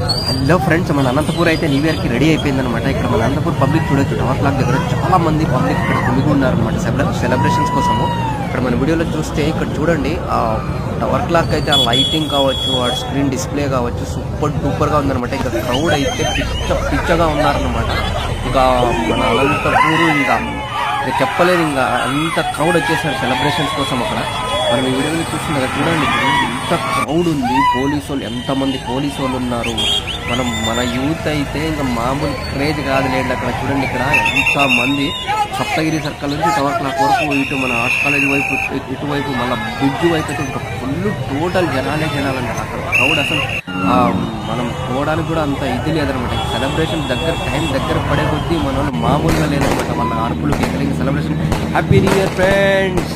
Hello friends, మన అనంతపూర్ అయితే new ఇయర్కి రెడీ అయిపోయిందనమాట. ఇక్కడ మన అనంతపూర్ పబ్లిక్ చూడొచ్చు, టవర్ క్లాక్ దగ్గర చాలా మంది పబ్లిక్ ఇక్కడ గుమిగి ఉన్నారనమాట సెలబ్రేషన్స్ కోసము. ఇక్కడ మన వీడియోలో చూస్తే ఇక్కడ చూడండి, ఆ టవర్ క్లాక్ అయితే ఆ లైటింగ్ కావచ్చు, ఆ స్క్రీన్ డిస్ప్లే కావచ్చు, సూపర్ డూపర్గా ఉందనమాట. ఇంకా క్రౌడ్ అయితే పిచ్చగా ఉన్నారనమాట. ఇంకా మన అనంతపూర్ ఇంకా చెప్పలేదు, ఇంకా అంత క్రౌడ్ వచ్చేసారు సెలబ్రేషన్స్ కోసం. అక్కడ మనం ఈ వీడియోని చూస్తున్నారు చూడండి, ఎంత క్రౌడ్ ఉంది. పోలీసు వాళ్ళు ఎంతమంది పోలీసు వాళ్ళు ఉన్నారు. మన యూత్ అయితే ఇంకా మామూలు క్రేజ్ కాదులేండి. అక్కడ చూడండి, ఇక్కడ ఎంతమంది సప్తగిరి సర్కిల్ నుంచి టవర్ క్లాక్ వరకు, ఇటు మన ఆర్ట్స్ కాలేజ్ వైపు, ఇటువైపు మళ్ళీ బ్రిడ్జ్ వైపు అయితే ఇంకా ఫుల్ టోటల్ జనాలంటారు. అక్కడ క్రౌడ్ అసలు మనం పోవడానికి కూడా అంత ఇది లేదనమాట. సెలబ్రేషన్ టైం దగ్గర పడే కొద్దీ మన వాళ్ళు మామూలుగా లేదనమాట. వాళ్ళ అరుపులు కేకలింగ్ celebration. Happy new year friends.